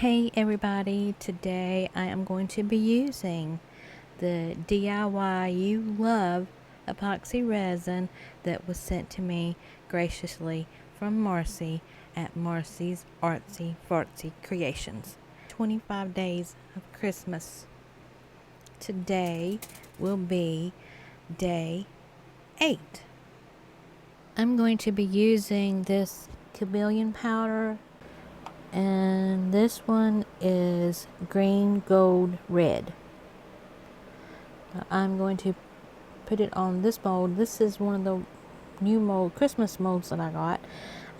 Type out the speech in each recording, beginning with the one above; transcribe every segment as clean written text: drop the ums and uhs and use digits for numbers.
Hey everybody, today I am going to be using the DIYULOVE epoxy resin that was sent to me graciously from Marcy at Marcy's Artsy Fartsy Creations. 25 days of Christmas. Today will be day 8. I'm going to be using this Chameleon powder, and this one is green, gold, red. I'm going to put it on this mold. This is one of the new Christmas molds that I got,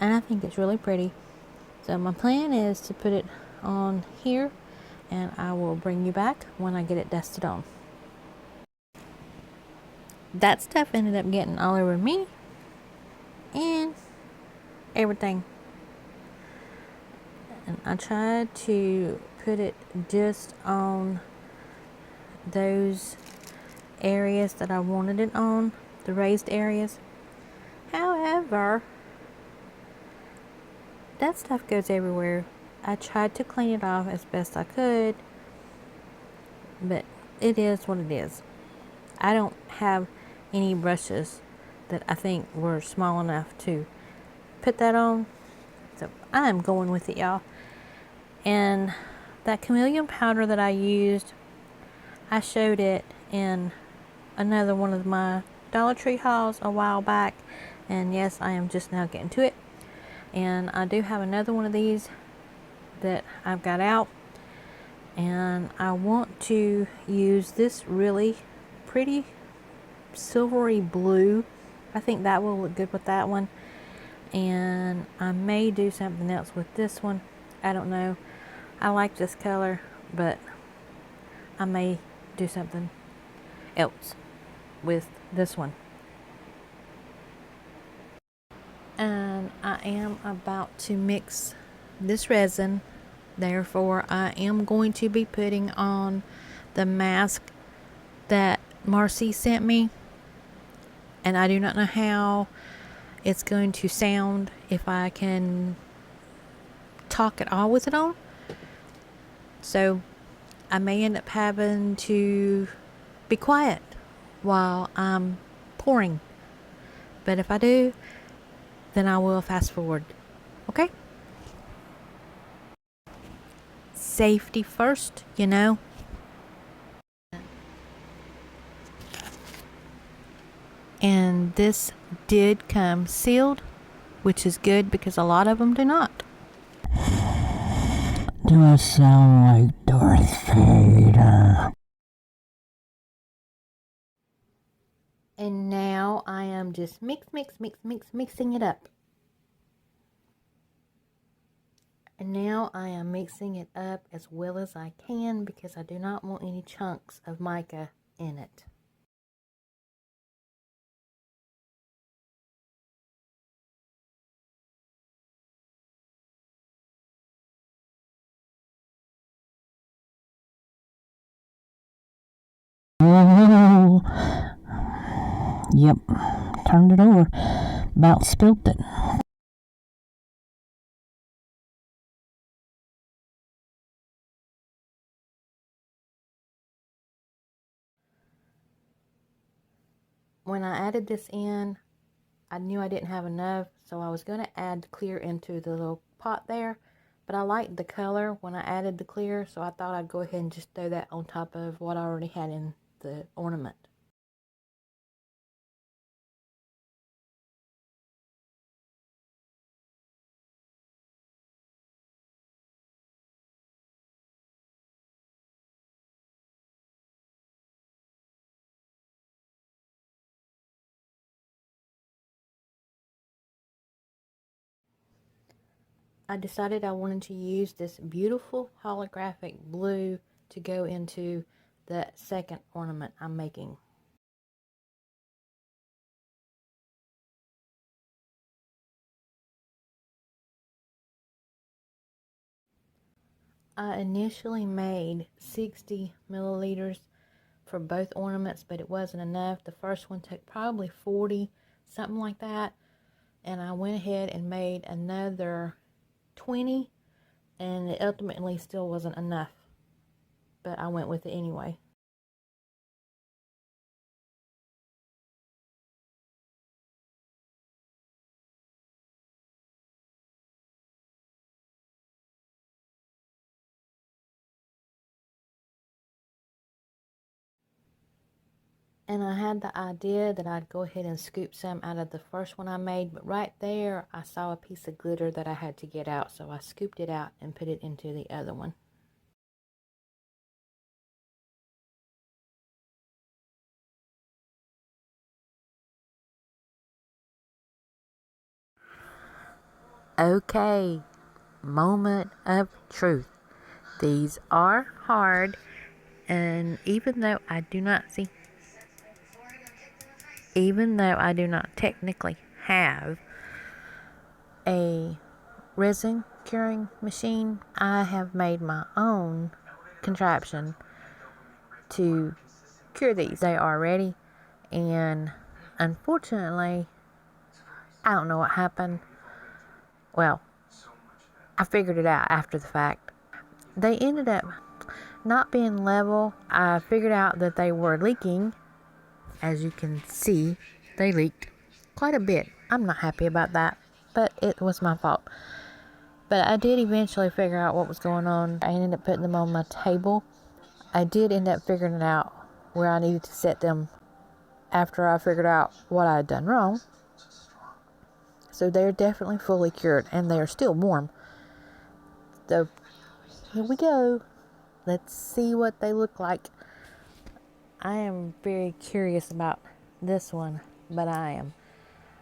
and I think it's really pretty. So my plan is to put it on here, and I will bring you back when I get it dusted on. That stuff ended up getting all over me and everything. And I tried to put it just on those areas that I wanted it on, the raised areas. However, that stuff goes everywhere. I tried to clean it off as best I could, but it is what it is. I don't have any brushes that I think were small enough to put that on, so I'm going with it, y'all. And that Chameleon powder that I used, I showed it in another one of my Dollar Tree hauls a while back, and yes, I am just now getting to it. And I do have another one of these that I've got out, and I want to use this really pretty silvery blue. I think that will look good with that one, and I may do something else with this one. I don't know. I like this color, but I may do something else with this one. And I am about to mix this resin, therefore I am going to be putting on the mask that Marcy sent me, and I do not know how it's going to sound if I can talk at all with it on. So I may end up having to be quiet while I'm pouring, but if I do, then I will fast forward. Okay? Safety first, you know. And this did come sealed, which is good because a lot of them do not. Do I sound like Darth Vader? And now I am just mixing it up. And now I am mixing it up as well as I can because I do not want any chunks of mica in it. Oh, yep, turned it over, about spilt it. When I added this in, I knew I didn't have enough, so I was going to add clear into the little pot there, but I liked the color when I added the clear, so I thought I'd go ahead and just throw that on top of what I already had in the ornament. I decided I wanted to use this beautiful holographic blue to go into the second ornament I'm making. I initially made 60 milliliters for both ornaments, but it wasn't enough. The first one took probably 40, something like that, and I went ahead and made another 20, and it ultimately still wasn't enough, but I went with it anyway. And I had the idea that I'd go ahead and scoop some out of the first one I made, but right there I saw a piece of glitter that I had to get out, so I scooped it out and put it into the other one. Okay, moment of truth. These are hard, and even though I do not technically have a resin curing machine, I have made my own contraption to cure these. They are ready, and unfortunately, I don't know what happened. Well, I figured it out after the fact. They ended up not being level. I figured out that they were leaking. As you can see, they leaked quite a bit. I'm not happy about that, but it was my fault. But I did eventually figure out what was going on. I ended up putting them on my table. I did end up figuring it out where I needed to set them after I figured out what I had done wrong. So they're definitely fully cured, and they are still warm. So here we go. Let's see what they look like. I am very curious about this one, but I am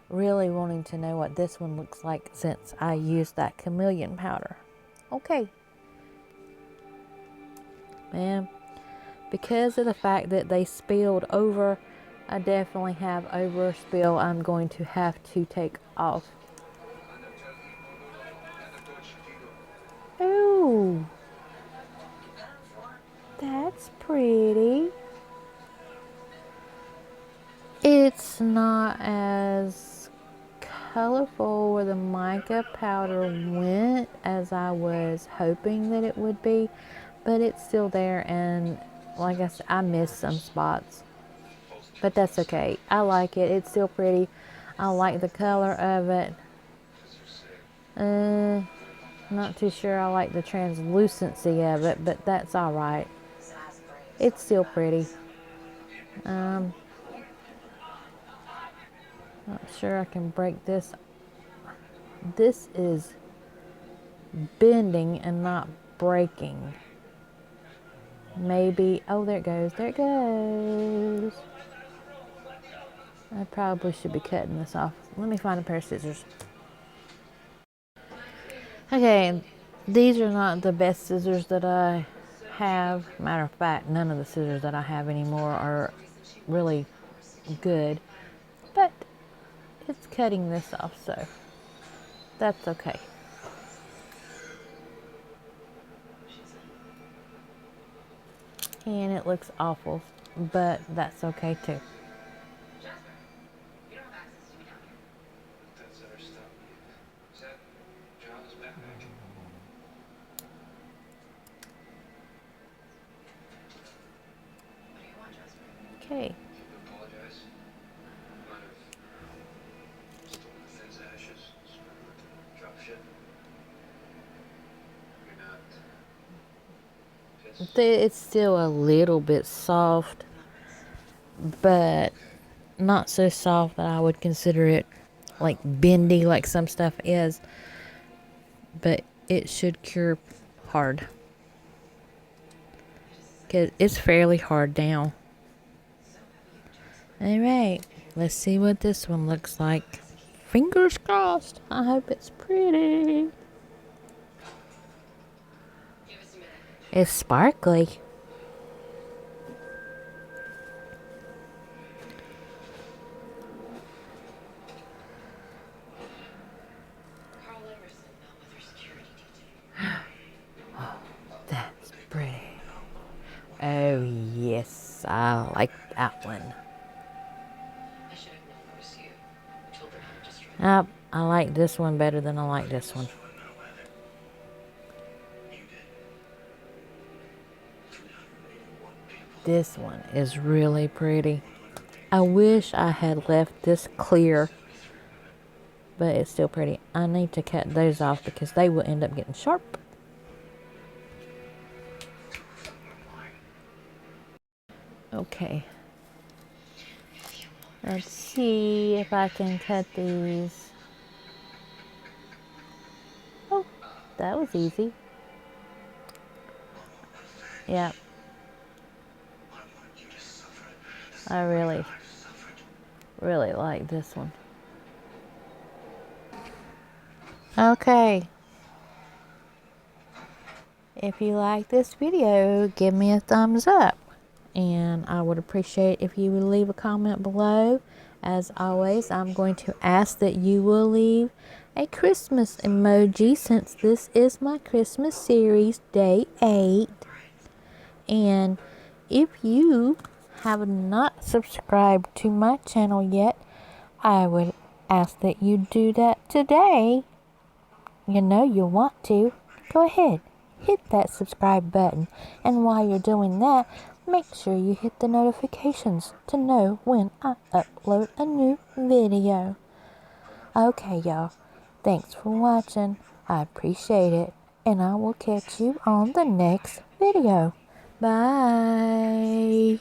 really wanting to know what this one looks like since I used that Chameleon powder. Okay. Man, because of the fact that they spilled over, I definitely have overspill I'm going to have to take off. Ooh, that's pretty. It's not as colorful where the mica powder went as I was hoping that it would be, but it's still there, and like I said, I missed some spots, but that's okay. I like it. It's still pretty. I like the color of it. Not too sure I like the translucency of it, but that's all right. It's still pretty. Not sure I can break this. This is bending and not breaking. Maybe, oh, there it goes. There it goes. I probably should be cutting this off. Let me find a pair of scissors. Okay, these are not the best scissors that I have. Matter of fact, none of the scissors that I have anymore are really good. But it's cutting this off, so that's okay. And it looks awful, but that's okay too. Okay. It's still a little bit soft, but not so soft that I would consider it like bendy like some stuff is, but it should cure hard because it's fairly hard now. All right, let's see what this one looks like. Fingers crossed. I hope it's pretty. It's sparkly. That's pretty. Oh, yes, I like that one. I like this one better than I like this one. this one is really pretty. I wish I had left this clear, but it's still pretty. I need to cut those off because they will end up getting sharp. Okay. Let's see if I can cut these. Oh, that was easy. Yeah. I really like this one. Okay. If you like this video, give me a thumbs up. And I would appreciate if you would leave a comment below. As always, I'm going to ask that you will leave a Christmas emoji since this is my Christmas series, day 8. And if you have not subscribed to my channel yet, I would ask that you do that today. You know you want to. Go ahead, hit that subscribe button. And while you're doing that, make sure you hit the notifications to know when I upload a new video. Okay, y'all. Thanks for watching. I appreciate it. And I will catch you on the next video. Bye.